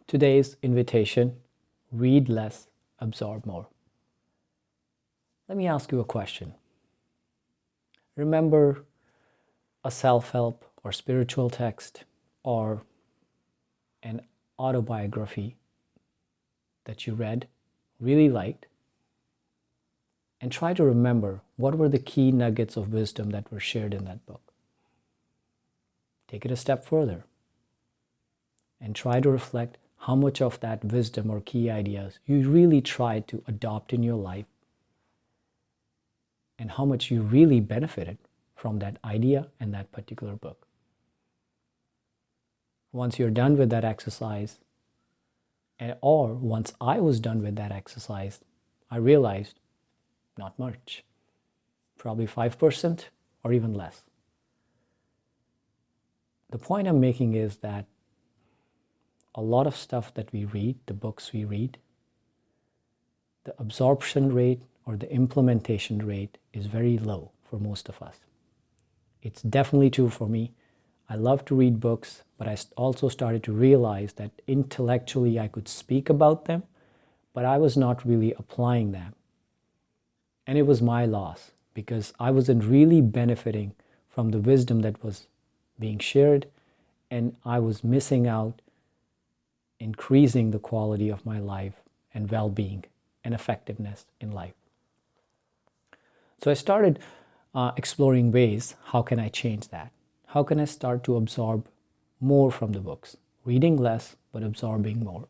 Today's invitation: read less, absorb more. Let me ask you a question. Remember a self help or spiritual text or an autobiography that you read, really liked, and try to remember what were the key nuggets of wisdom that were shared in that book. Take it a step further and try to reflect how much of that wisdom or key ideas you really tried to adopt in your life and how much you really benefited from that idea and that particular book. Once you're done with that exercise, or once I was done with that exercise, I realized not much, probably 5% or even less. The point I'm making is that a lot of stuff that we read, the books we read, the absorption rate or the implementation rate is very low for most of us. It's definitely true for me. I love to read books, but I also started to realize that intellectually I could speak about them, but I was not really applying them. And it was my loss because I wasn't really benefiting from the wisdom that was being shared, and I was missing out increasing the quality of my life and well-being and effectiveness in life. So I started exploring ways, how can I change that? How can I start to absorb more from the books? Reading less, but absorbing more.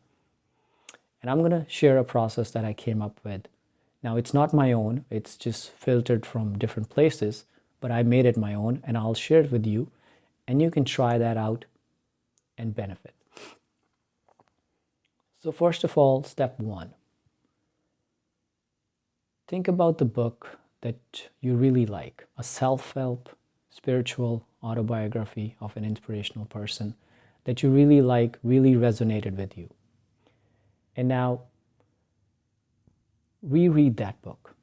And I'm going to share a process that I came up with. Now, it's not my own. It's just filtered from different places, but I made it my own, and I'll share it with you, and you can try that out and benefit. So first of all, step one. Think about the book that you really like, a self-help, spiritual autobiography of an inspirational person that you really like, really resonated with you. And now, reread that book.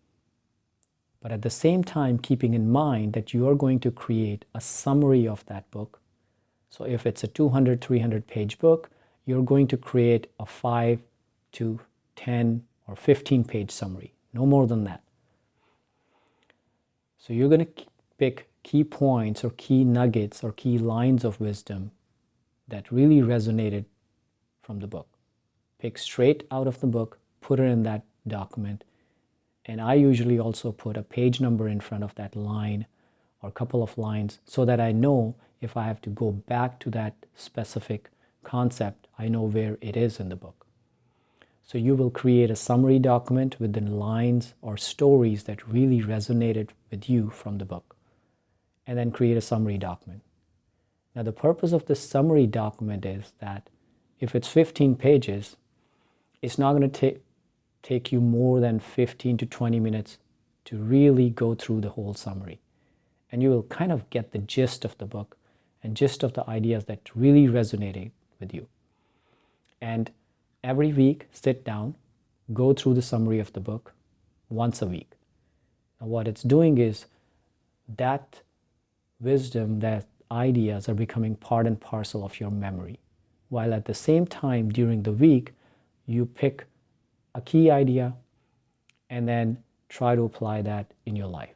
But at the same time, keeping in mind that you are going to create a summary of that book. So if it's a 200, 300 page book, you're going to create a 5 to 10 or 15 page summary, no more than that. So you're going to pick key points or key nuggets or key lines of wisdom that really resonated from the book. Pick straight out of the book, put it in that document, and I usually also put a page number in front of that line or a couple of lines so that I know if I have to go back to that specific concept, I know where it is in the book. So you will create a summary document with the lines or stories that really resonated with you from the book, and then create a summary document. Now the purpose of this summary document is that if it's 15 pages, it's not going to take you more than 15 to 20 minutes to really go through the whole summary. And you will kind of get the gist of the book and gist of the ideas that really resonated with you. And every week, sit down, go through the summary of the book once a week. Now what it's doing is that wisdom, that ideas are becoming part and parcel of your memory. While at the same time, during the week, you pick a key idea and then try to apply that in your life.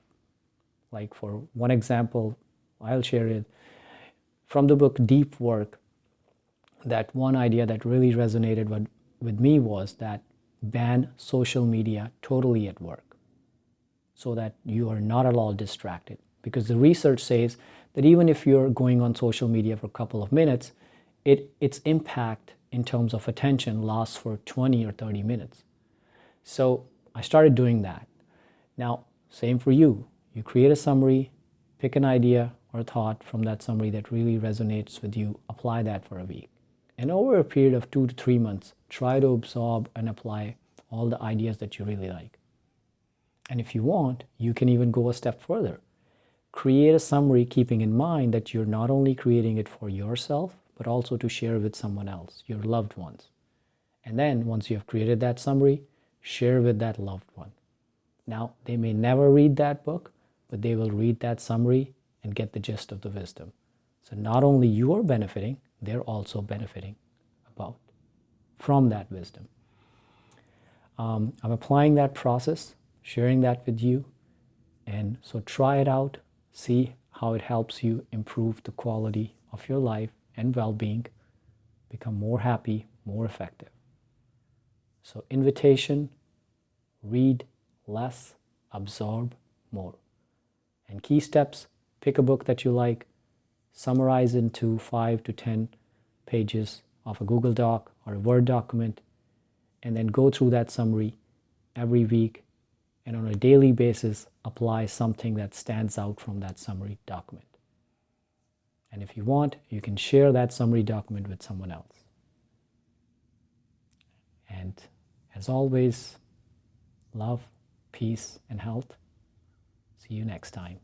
Like for one example, I'll share it from the book Deep Work. That one idea that really resonated with me was that ban social media totally at work so that you are not at all distracted. Because the research says that even if you're going on social media for a couple of minutes, its impact in terms of attention lasts for 20 or 30 minutes. So I started doing that. Now, same for you. You create a summary, pick an idea or thought from that summary that really resonates with you, apply that for a week. And over a period of 2 to 3 months, try to absorb and apply all the ideas that you really like. And if you want, you can even go a step further. Create a summary keeping in mind that you're not only creating it for yourself, but also to share with someone else, your loved ones. And then once you have created that summary, share with that loved one. Now, they may never read that book, but they will read that summary and get the gist of the wisdom. So not only you are benefiting, they're also benefiting from that wisdom. I'm applying that process, sharing that with you. And so try it out, see how it helps you improve the quality of your life and well-being, become more happy, more effective. So invitation, read less, absorb more. And key steps, pick a book that you like, summarize into 5 to 10 pages of a Google Doc or a Word document, and then go through that summary every week, and on a daily basis, apply something that stands out from that summary document. And if you want, you can share that summary document with someone else. And as always, love, peace, and health. See you next time.